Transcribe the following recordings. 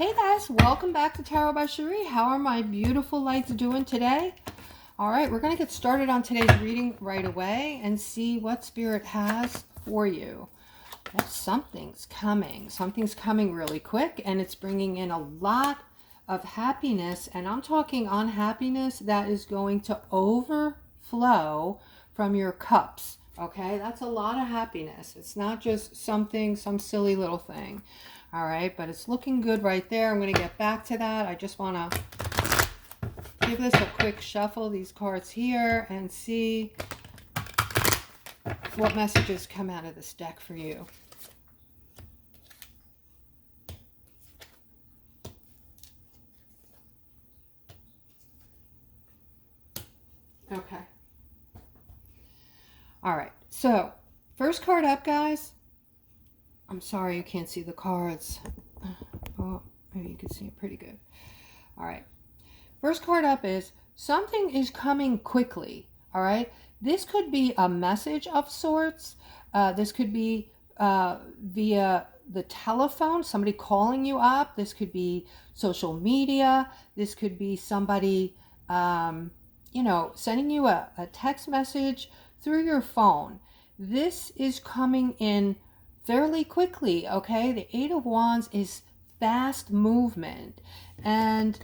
Hey guys, welcome back to Tarot by Cherie. How are my beautiful lights doing today? All right, we're going to get started on today's reading right away and see what Spirit has for you. Well, something's coming. Something's coming really quick, and it's bringing in a lot of happiness. And I'm talking unhappiness that is going to overflow from your cups. Okay, that's a lot of happiness. It's not just something, some silly little thing. All right, but it's looking good right there. I'm going to get back to that. I just want to give this a quick shuffle, these cards here, and see what messages come out of this deck for you. Okay. All right, so first card up, guys. I'm sorry you can't see the cards. Oh, maybe you can see it pretty good. All right. First card up is something is coming quickly. All right. This could be a message of sorts. This could be via the telephone, somebody calling you up. This could be social media. This could be somebody, sending you a text message through your phone. This is coming in fairly quickly, okay? The Eight of Wands is fast movement, and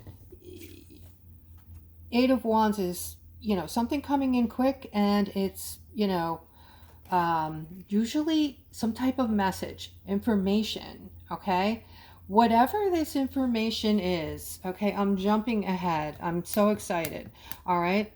Eight of Wands is, something coming in quick, and it's, usually some type of message, information, okay? Whatever this information is, okay, I'm jumping ahead. I'm so excited, all right?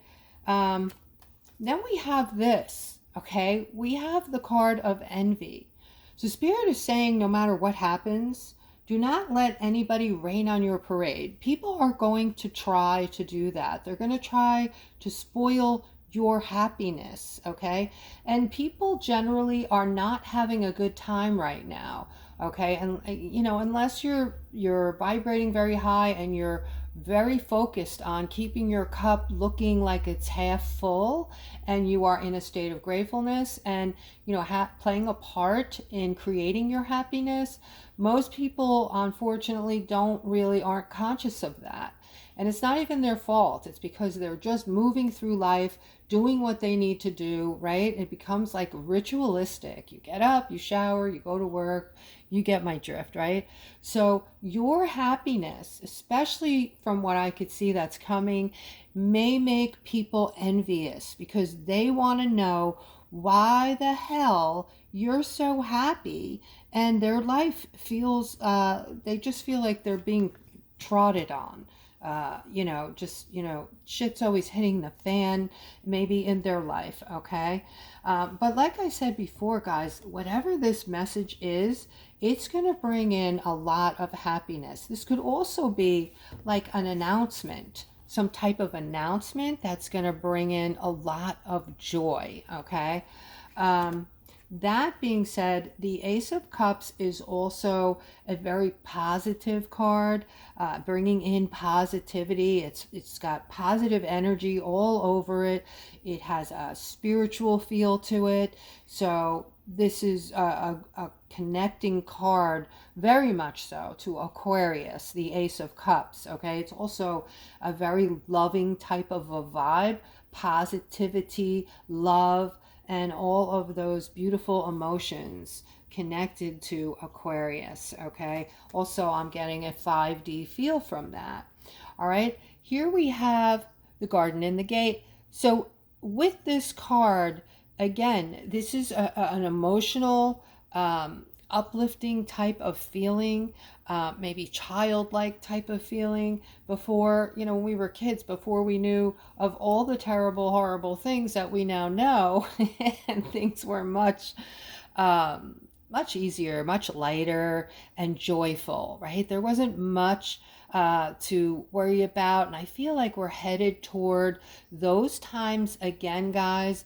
Then we have this, okay? We have the card of envy. So Spirit is saying no matter what happens, do not let anybody rain on your parade. People are going to try to do that. They're going to try to spoil your happiness, okay? And people generally are not having a good time right now, okay? And unless you're vibrating very high and you're very focused on keeping your cup looking like it's half full, and you are in a state of gratefulness and playing a part in creating your happiness, most people unfortunately aren't conscious of that. And it's not even their fault. It's because they're just moving through life, doing what they need to do, right? It becomes like ritualistic. You get up, you shower, you go to work, you get my drift, right? So your happiness, especially from what I could see that's coming, may make people envious because they want to know why the hell you're so happy, and their life feels, they just feel like they're being trodden on. Shit's always hitting the fan, maybe in their life, okay? But like I said before, guys, whatever this message is, it's going to bring in a lot of happiness. This could also be like an announcement, some type of announcement that's going to bring in a lot of joy, okay? That being said, the Ace of Cups is also a very positive card, bringing in positivity. It's got positive energy all over it. It has a spiritual feel to it. So this is a connecting card, very much so, to Aquarius, the Ace of Cups, okay? It's also a very loving type of a vibe, positivity, love, and all of those beautiful emotions connected to Aquarius, okay? Also, I'm getting a 5D feel from that. All right, here we have the Garden in the Gate. So with this card, again, this is an emotional, uplifting type of feeling, maybe childlike type of feeling. Before, when we were kids, before we knew of all the terrible, horrible things that we now know, and things were much easier, much lighter and joyful, right? There wasn't much to worry about, and I feel like we're headed toward those times again, guys.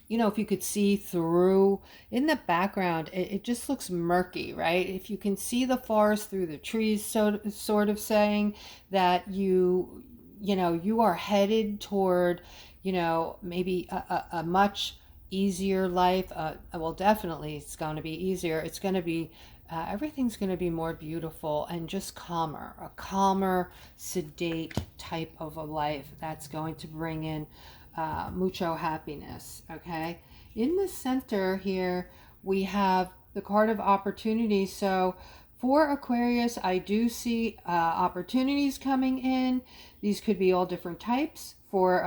If you could see through in the background, it just looks murky, right? If you can see the forest through the trees, so sort of saying that you are headed toward, maybe a much easier life. Well, definitely it's going to be easier. It's going to be everything's going to be more beautiful and just calmer, a calmer, sedate type of a life that's going to bring in mucho happiness. Okay, in the center here we have the card of opportunity. So for Aquarius, I do see opportunities coming in. These could be all different types. For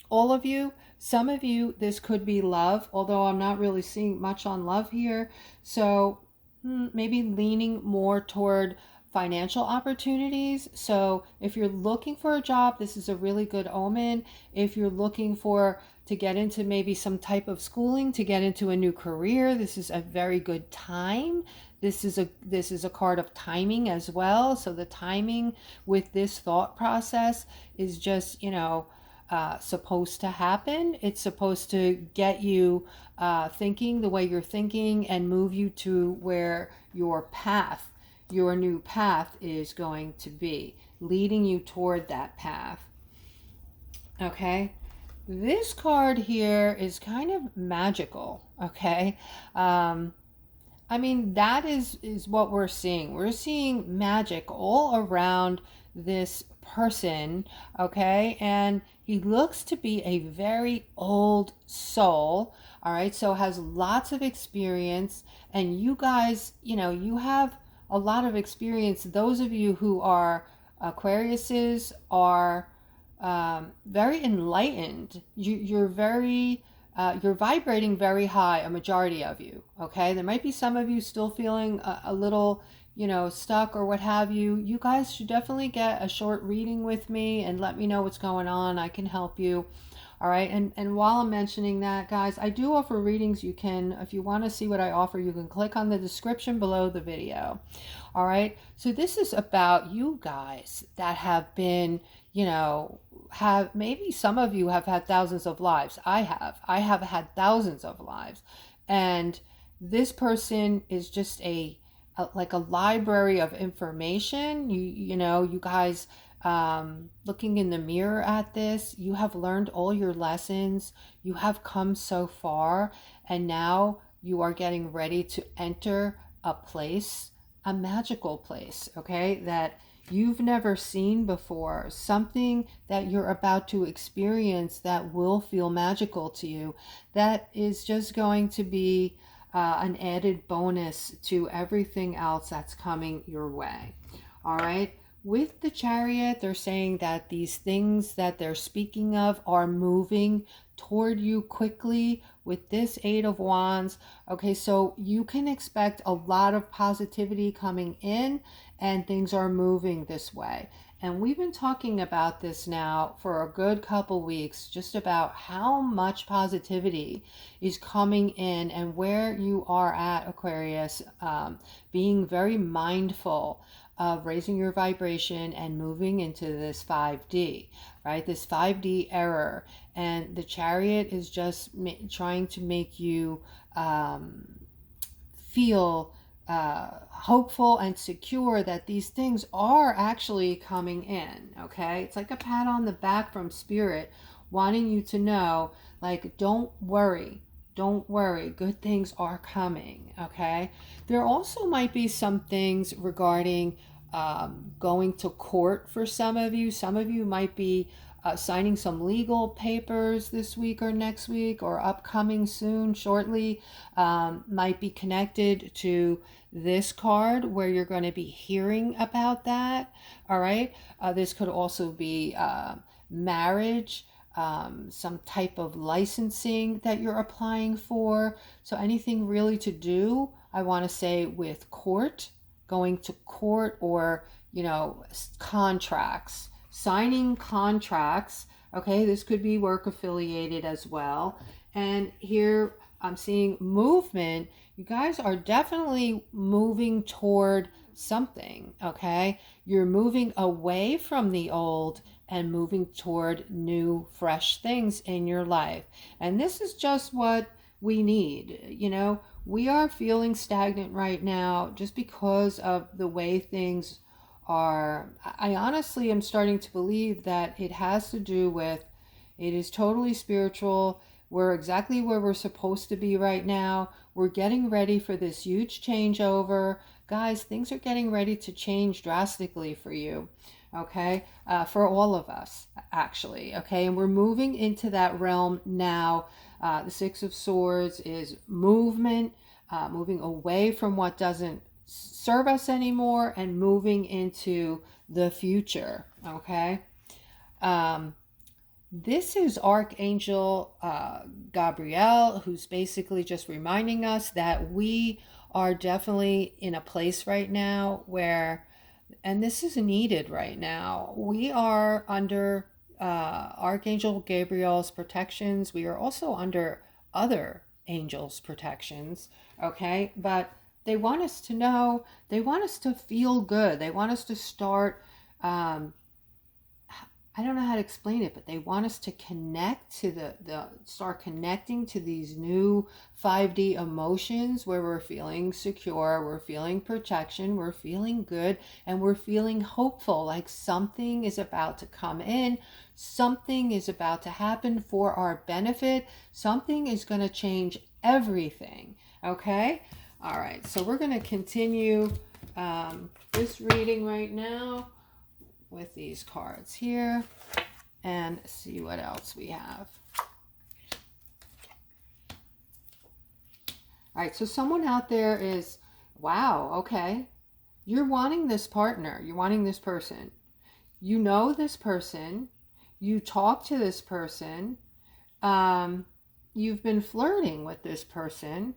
all of you, some of you, this could be love, although I'm not really seeing much on love here. So maybe leaning more toward financial opportunities. So if you're looking for a job, this is a really good omen. If you're looking for to get into maybe some type of schooling, to get into a new career, this is a very good time. This is a card of timing as well. So the timing with this thought process is just, supposed to happen. It's supposed to get you thinking the way you're thinking and move you to where your new path is going to be, leading you toward that path. Okay. This card here is kind of magical. Okay. I mean, that is what we're seeing. We're seeing magic all around this person, okay? And he looks to be a very old soul, all right? So has lots of experience, and you guys, you have a lot of experience. Those of you who are Aquariuses are very enlightened. You're vibrating very high, a majority of you. Okay, there might be some of you still feeling a little, stuck or what have you. You guys should definitely get a short reading with me and let me know what's going on. I can help you. All right, and while I'm mentioning that, guys, I do offer readings. You can, if you want to see what I offer, you can click on the description below the video. All right, so this is about you guys that have been, have, maybe some of you have had thousands of lives. I have had thousands of lives, and this person is just like a library of information. You guys, looking in the mirror at this, you have learned all your lessons. You have come so far, and now you are getting ready to enter a place, a magical place, okay, that you've never seen before, something that you're about to experience that will feel magical to you, that is just going to be an added bonus to everything else that's coming your way. All right. With the Chariot, they're saying that these things that they're speaking of are moving toward you quickly with this Eight of Wands. Okay, so you can expect a lot of positivity coming in, and things are moving this way. And we've been talking about this now for a good couple weeks, just about how much positivity is coming in and where you are at, Aquarius, being very mindful of raising your vibration and moving into this 5D, right? This 5D error. And the Chariot is just trying to make you feel hopeful and secure that these things are actually coming in, okay? It's like a pat on the back from Spirit, wanting you to know, like, don't worry. Don't worry, good things are coming, okay? There also might be some things regarding going to court for some of you. Some of you might be signing some legal papers this week or next week or upcoming soon, shortly. Might be connected to this card where you're going to be hearing about that, all right? This could also be marriage, some type of licensing that you're applying for. So anything really to do, I want to say, with court, going to court, or, contracts, signing contracts. Okay, this could be work affiliated as well. And here I'm seeing movement. You guys are definitely moving toward something, okay? You're moving away from the old and moving toward new, fresh things in your life. And this is just what we need. We are feeling stagnant right now just because of the way things are. I honestly am starting to believe that it has to do with, it is totally spiritual. We're exactly where we're supposed to be right now. We're getting ready for this huge changeover. Guys, things are getting ready to change drastically for you, okay? For all of us, actually, okay? And we're moving into that realm now. The Six of Swords is movement, moving away from what doesn't serve us anymore and moving into the future, okay? This is Archangel Gabriel, who's basically just reminding us that we are definitely in a place right now where, and this is needed right now, we are under Archangel Gabriel's protections. We are also under other angels' protections, okay? But they want us to know, they want us to feel good. They want us to start, I don't know how to explain it, but they want us to connect to start connecting to these new 5D emotions where we're feeling secure, we're feeling protection, we're feeling good, and we're feeling hopeful, like something is about to come in, something is about to happen for our benefit, something is going to change everything, okay? All right, so we're going to continue this reading right now with these cards here and see what else we have. All right, so someone out there is, wow, okay, you're wanting this partner, you're wanting this person. You know this person, you talk to this person, you've been flirting with this person,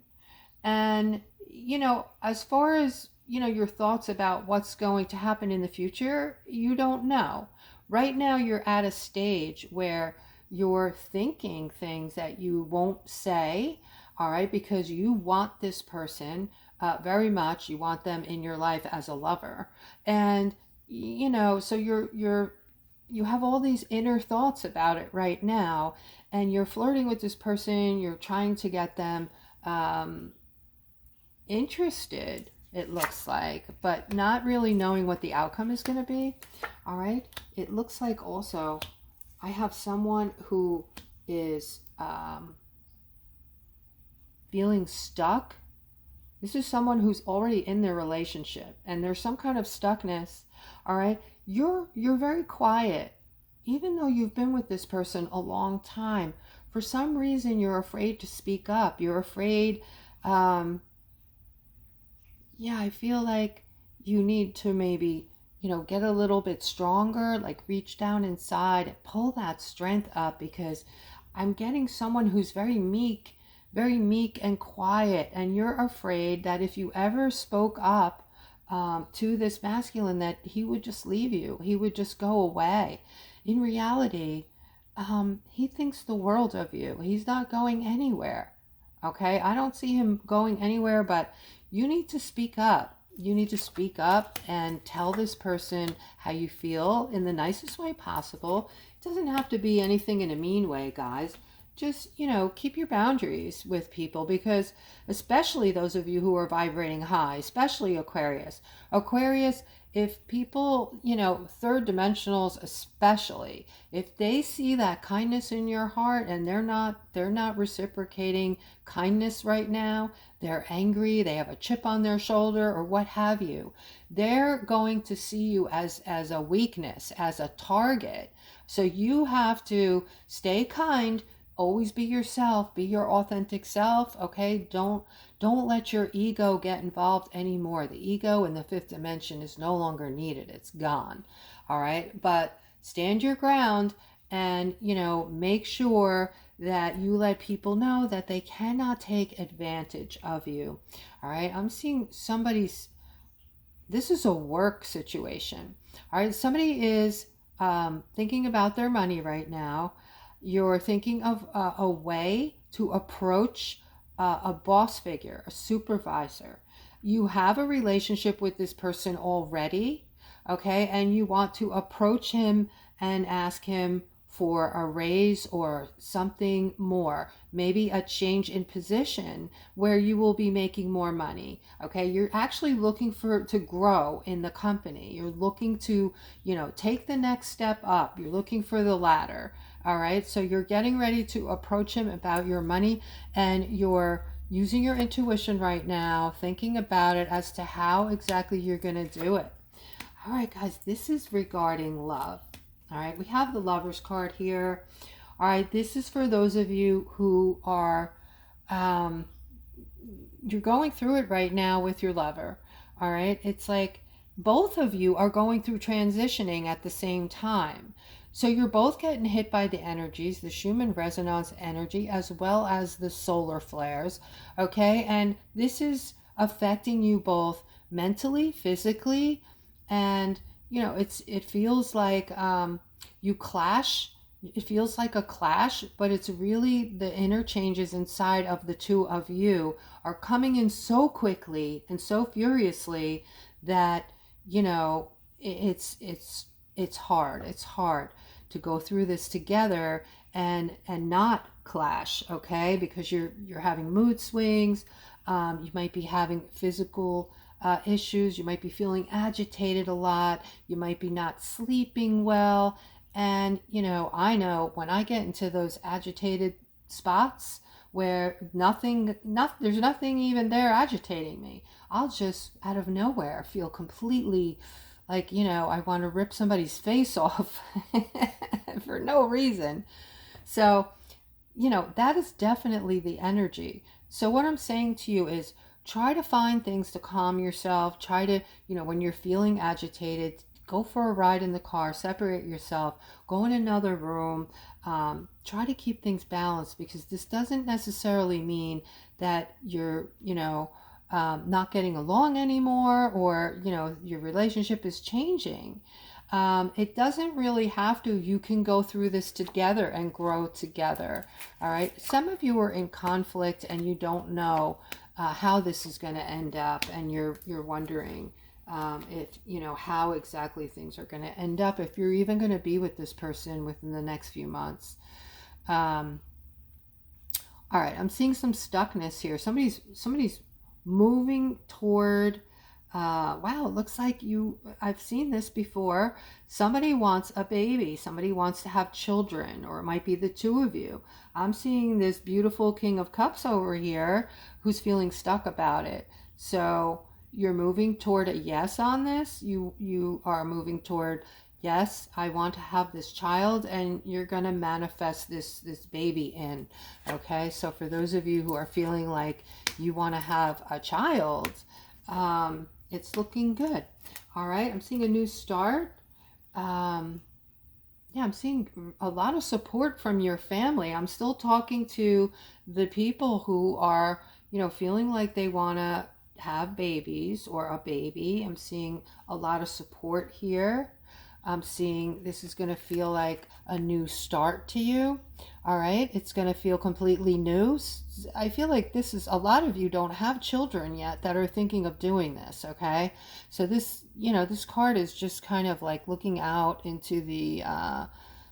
and, you know, as far as, you know, your thoughts about what's going to happen in the future, you don't know. Right now, you're at a stage where you're thinking things that you won't say, all right, because you want this person very much. You want them in your life as a lover. And, you know, so you have all these inner thoughts about it right now, and you're flirting with this person, you're trying to get them interested, it looks like, but not really knowing what the outcome is going to be. All right, it looks like also I have someone who is feeling stuck. This is someone who's already in their relationship and there's some kind of stuckness. All right, you're very quiet even though you've been with this person a long time. For some reason you're afraid to speak up. You're afraid, yeah, I feel like you need to maybe, you know, get a little bit stronger, like reach down inside, pull that strength up, because I'm getting someone who's very meek and quiet, and you're afraid that if you ever spoke up to this masculine, that he would just leave you, he would just go away. In reality, he thinks the world of you. He's not going anywhere. Okay, I don't see him going anywhere, but you need to speak up. You need to speak up and tell this person how you feel in the nicest way possible. It doesn't have to be anything in a mean way, guys. Just, you know, keep your boundaries with people, because especially those of you who are vibrating high, especially Aquarius. Aquarius, if people, you know, third dimensionals especially, if they see that kindness in your heart and they're not reciprocating kindness right now, they're angry, they have a chip on their shoulder or what have you, they're going to see you as a weakness, as a target. So you have to stay kind, always be yourself, be your authentic self, okay? Don't let your ego get involved anymore. The ego in the fifth dimension is no longer needed. It's gone. All right? But stand your ground and, you know, make sure that you let people know that they cannot take advantage of you. All right? I'm seeing somebody's, this is a work situation. All right? Somebody is thinking about their money right now. You're thinking of a way to approach a boss figure, a supervisor. You have a relationship with this person already, okay? And you want to approach him and ask him for a raise or something more, maybe a change in position where you will be making more money. Okay, you're actually looking to grow in the company. You're looking to, take the next step up. You're looking for the ladder. All right, so you're getting ready to approach him about your money, and you're using your intuition right now, thinking about it as to how exactly you're going to do it. All right, guys, this is regarding love. All right, we have the Lover's card here. All right, this is for those of you who are, you're going through it right now with your lover. All right, it's like both of you are going through transitioning at the same time. So you're both getting hit by the energies, the Schumann resonance energy, as well as the solar flares. Okay, and this is affecting you both mentally, physically, and it feels like you clash. It feels like a clash, but it's really the interchanges inside of the two of you are coming in so quickly and so furiously that it's hard. It's hard to go through this together and not clash, okay? Because you're having mood swings. You might be having physical issues. You might be feeling agitated a lot. You might be not sleeping well. And, I know when I get into those agitated spots where there's nothing even there agitating me, I'll just out of nowhere feel completely like, I want to rip somebody's face off for no reason. So, that is definitely the energy. So what I'm saying to you is try to find things to calm yourself. Try to, when you're feeling agitated, go for a ride in the car, separate yourself, go in another room, try to keep things balanced, because this doesn't necessarily mean that you're, not getting along anymore, or, your relationship is changing. It doesn't really have to. You can go through this together and grow together. All right. Some of you are in conflict and you don't know how this is going to end up, and you're wondering if how exactly things are going to end up, if you're even going to be with this person within the next few months. All right, I'm seeing some stuckness here. Somebody's moving toward wow, it looks like I've seen this before. Somebody wants a baby. Somebody wants to have children, or it might be the two of you. I'm seeing this beautiful King of Cups over here who's feeling stuck about it. So you're moving toward a yes on this. You are moving toward, yes, I want to have this child, and you're going to manifest this baby in. Okay, so for those of you who are feeling like you want to have a child, it's looking good. All right, I'm seeing a new start. Yeah, I'm seeing a lot of support from your family. I'm still talking to the people who are, feeling like they want to have babies or a baby. I'm seeing a lot of support here. I'm seeing this is going to feel like a new start to you. All right, it's going to feel completely new. I feel like this is, a lot of you don't have children yet that are thinking of doing this. Okay, so this, this card is just kind of like looking out into the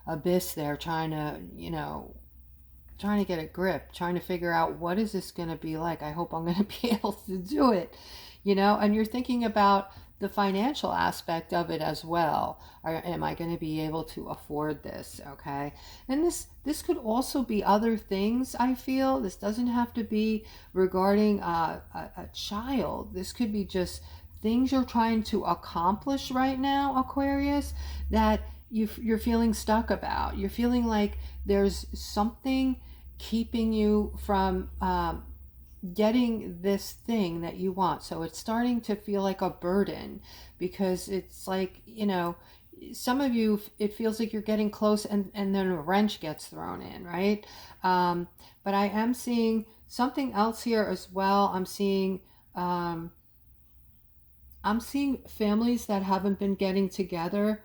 abyss there, trying to get a grip, trying to figure out what is this going to be like. I hope I'm going to be able to do it, and you're thinking about the financial aspect of it as well. Am I going to be able to afford this? Okay, and this could also be other things. I feel this doesn't have to be regarding a child. This could be just things you're trying to accomplish right now, Aquarius, that you're feeling stuck about. You're feeling like there's something keeping you from getting this thing that you want. So it's starting to feel like a burden, because it's like, some of you, it feels like you're getting close, and then a wrench gets thrown in, right? But I am seeing something else here as well. I'm seeing families that haven't been getting together,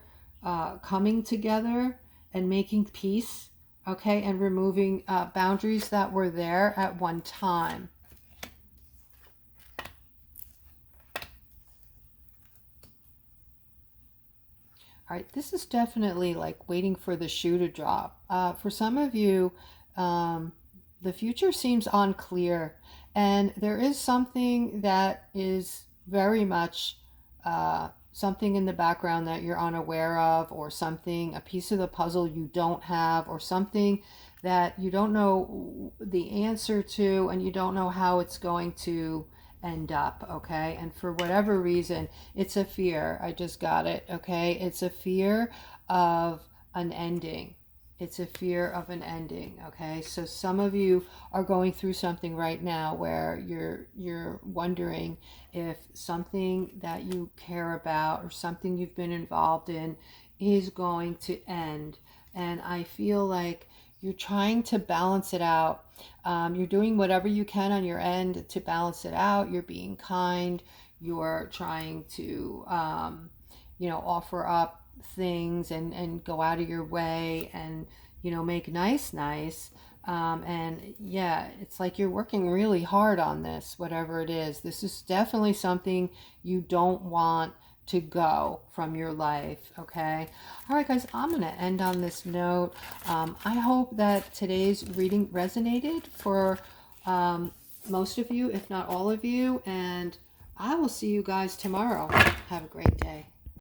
coming together and making peace, okay, and removing boundaries that were there at one time. All right, this is definitely like waiting for the shoe to drop. For some of you, the future seems unclear, and there is something that is very much something in the background that you're unaware of, or something, a piece of the puzzle you don't have, or something that you don't know the answer to, and you don't know how it's going to end up, okay? And for whatever reason, it's a fear. I just got it, okay? It's a fear of an ending. It's a fear of an ending, okay? So some of you are going through something right now where you're wondering if something that you care about or something you've been involved in is going to end. And I feel like you're trying to balance it out. You're doing whatever you can on your end to balance it out. You're being kind. You're trying to, offer up things and go out of your way and, make nice. And yeah, it's like you're working really hard on this, whatever it is. This is definitely something you don't want to go from your life, okay? All right, guys, I'm going to end on this note. I hope that today's reading resonated for most of you, if not all of you, and I will see you guys tomorrow. Have a great day.